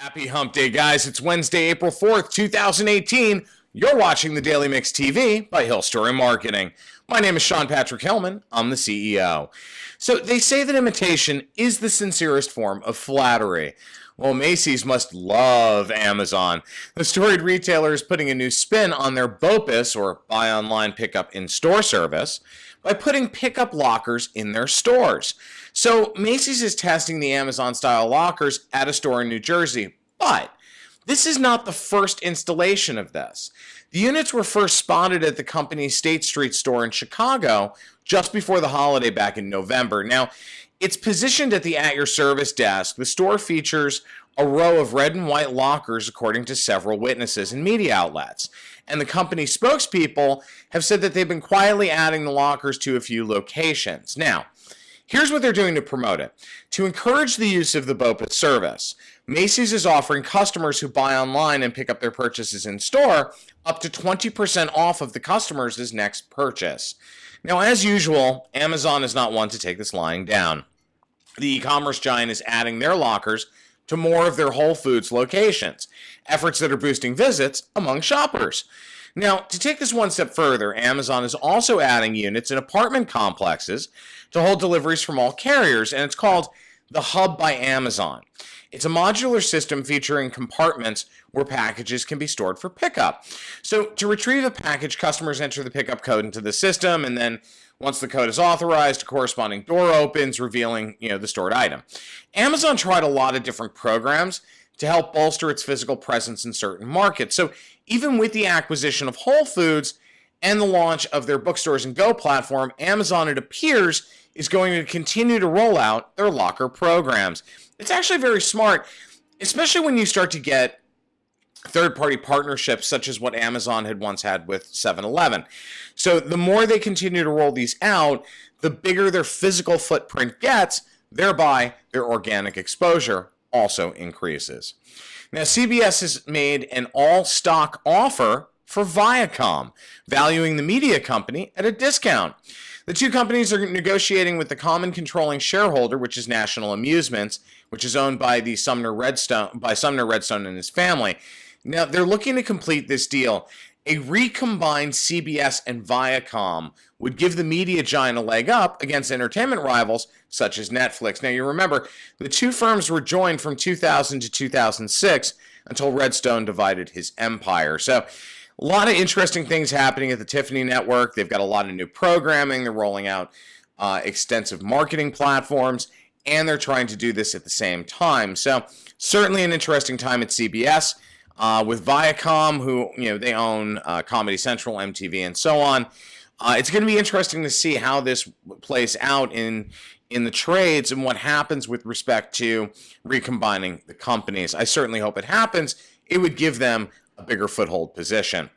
Happy Hump Day, guys. It's Wednesday, April 4th, 2018. You're watching the Daily Mix TV by Hill Story Marketing. My name is Sean Patrick Hillman. I'm the CEO. So they say that imitation is the sincerest form of flattery. Well, Macy's must love Amazon. The storied retailer is putting a new spin on their BOPIS, or Buy Online Pickup in Store service, by putting pickup lockers in their stores. So Macy's is testing the Amazon-style lockers at a store in New Jersey, but this is not the first installation of this. The units were first spotted at the company's State Street store in Chicago just before the holiday back in November. Now, it's positioned at the At Your Service desk. The store features a row of red and white lockers, according to several witnesses and media outlets. And the company spokespeople have said that they've been quietly adding the lockers to a few locations. Now, here's what they're doing to promote it. To encourage the use of the BOPIS service, Macy's is offering customers who buy online and pick up their purchases in store up to 20% off of the customer's next purchase. Now, as usual, Amazon is not one to take this lying down. The e-commerce giant is adding their lockers to more of their Whole Foods locations, efforts that are boosting visits among shoppers. Now, to take this one step further, Amazon is also adding units in apartment complexes to hold deliveries from all carriers, and it's called the Hub by Amazon. It's a modular system featuring compartments where packages can be stored for pickup. So to retrieve a package, customers enter the pickup code into the system, and then once the code is authorized, a corresponding door opens, revealing, the stored item. Amazon tried a lot of different programs to help bolster its physical presence in certain markets. So even with the acquisition of Whole Foods and the launch of their Bookstores and Go platform, Amazon, it appears, is going to continue to roll out their locker programs. It's actually very smart, especially when you start to get third-party partnerships such as what Amazon had once had with 7-Eleven. So the more they continue to roll these out, the bigger their physical footprint gets, thereby their organic exposure also increases. Now, CBS has made an all-stock offer for Viacom, valuing the media company at a discount. The two companies are negotiating with the common controlling shareholder, which is National Amusements, which is owned by Sumner Redstone and his family. Now, they're looking to complete this deal. A recombined CBS and Viacom would give the media giant a leg up against entertainment rivals such as Netflix. Now, you remember, the two firms were joined from 2000 to 2006 until Redstone divided his empire. So, a lot of interesting things happening at the Tiffany Network. They've got a lot of new programming. They're rolling out extensive marketing platforms, and they're trying to do this at the same time. So, certainly an interesting time at CBS. With Viacom, who, they own Comedy Central, MTV, and so on. It's going to be interesting to see how this plays out in the trades and what happens with respect to recombining the companies. I certainly hope it happens. It would give them a bigger foothold position.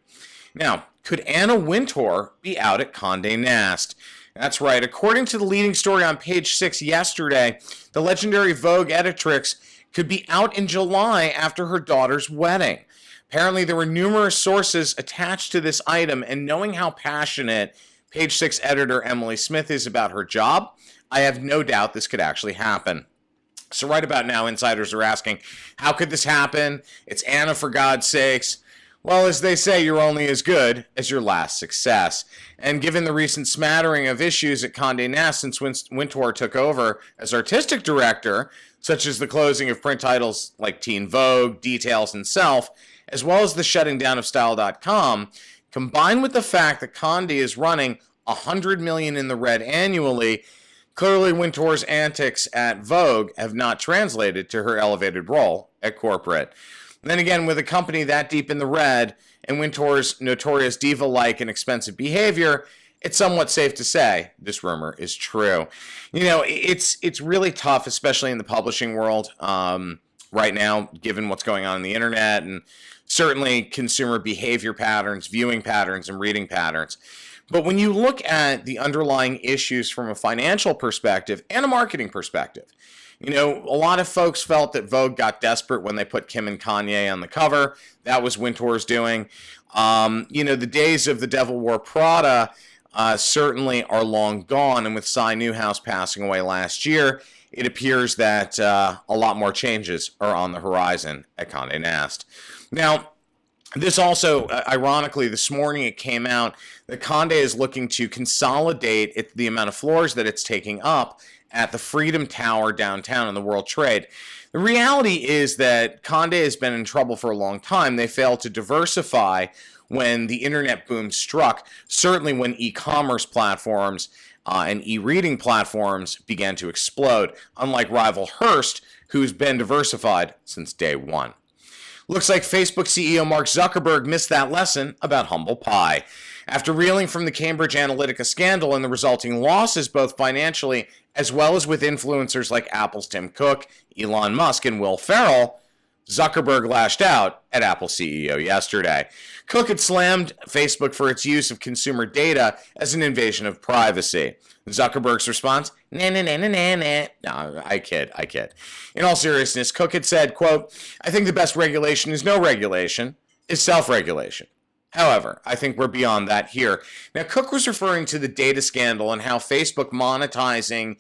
Now, could Anna Wintour be out at Condé Nast? That's right. According to the leading story on page 6 yesterday, the legendary Vogue editrix could be out in July after her daughter's wedding. Apparently, there were numerous sources attached to this item, and knowing how passionate page 6 editor Emily Smith is about her job, I have no doubt this could actually happen. So right about now, insiders are asking, how could this happen? It's Anna, for God's sakes. Well, as they say, you're only as good as your last success. And given the recent smattering of issues at Condé Nast since Wintour took over as artistic director, such as the closing of print titles like Teen Vogue, Details, and Self, as well as the shutting down of Style.com, combined with the fact that Condé is running $100 million in the red annually, clearly Wintour's antics at Vogue have not translated to her elevated role at corporate. And then again, with a company that deep in the red and Wintour's notorious diva-like and expensive behavior, it's somewhat safe to say this rumor is true. It's really tough, especially in the publishing world right now, given what's going on in the internet and certainly consumer behavior patterns, viewing patterns, and reading patterns. But when you look at the underlying issues from a financial perspective and a marketing perspective, a lot of folks felt that Vogue got desperate when they put Kim and Kanye on the cover. That was Wintour's doing. The days of The Devil Wore Prada certainly are long gone, and with Cy Newhouse passing away last year, it appears that a lot more changes are on the horizon at Condé Nast. Now, this also, ironically, this morning it came out that Condé is looking to consolidate the amount of floors that it's taking up at the Freedom Tower downtown in the World Trade. The reality is that Condé has been in trouble for a long time. They failed to diversify when the internet boom struck, certainly when e-commerce platforms and e-reading platforms began to explode, unlike rival Hearst, who's been diversified since day one. Looks like Facebook CEO Mark Zuckerberg missed that lesson about humble pie. After reeling from the Cambridge Analytica scandal and the resulting losses both financially as well as with influencers like Apple's Tim Cook, Elon Musk, and Will Ferrell, Zuckerberg lashed out at Apple CEO yesterday. Cook had slammed Facebook for its use of consumer data as an invasion of privacy. Zuckerberg's response, nah. No, I kid. In all seriousness, Cook had said, quote, I think the best regulation is no regulation, is self-regulation. However, I think we're beyond that here. Now, Cook was referring to the data scandal and how Facebook monetizing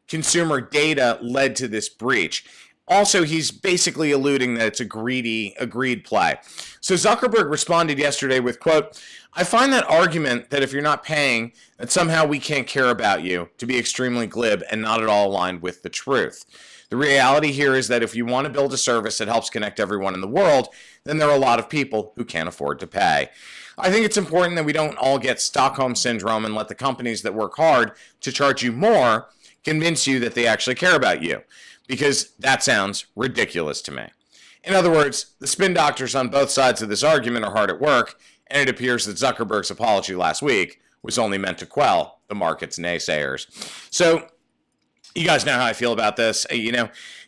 consumer data led to this breach. Also, he's basically alluding that it's a greed play. So Zuckerberg responded yesterday with, quote, I find that argument that if you're not paying, that somehow we can't care about you to be extremely glib and not at all aligned with the truth. The reality here is that if you want to build a service that helps connect everyone in the world, then there are a lot of people who can't afford to pay. I think it's important that we don't all get Stockholm Syndrome and let the companies that work hard to charge you more convince you that they actually care about you, because that sounds ridiculous to me. In other words, the spin doctors on both sides of this argument are hard at work, and it appears that Zuckerberg's apology last week was only meant to quell the market's naysayers. So, you guys know how I feel about this.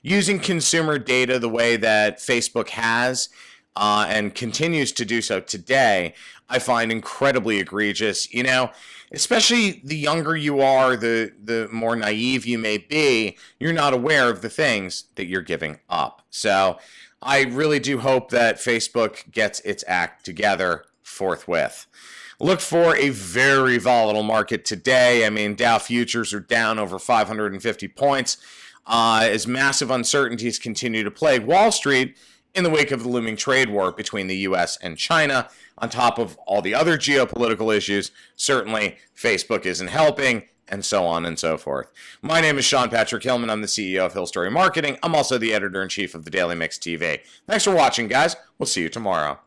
Using consumer data the way that Facebook has and continues to do so today, I find incredibly egregious. Especially the younger you are, the more naive you may be, you're not aware of the things that you're giving up. So I really do hope that Facebook gets its act together forthwith. Look for a very volatile market today. Dow futures are down over 550 points as massive uncertainties continue to plague Wall Street in the wake of the looming trade war between the U.S. and China. On top of all the other geopolitical issues, certainly Facebook isn't helping, and so on and so forth. My name is Sean Patrick Hillman. I'm the CEO of Hill Story Marketing. I'm also the editor-in-chief of the Daily Mix TV. Thanks for watching, guys. We'll see you tomorrow.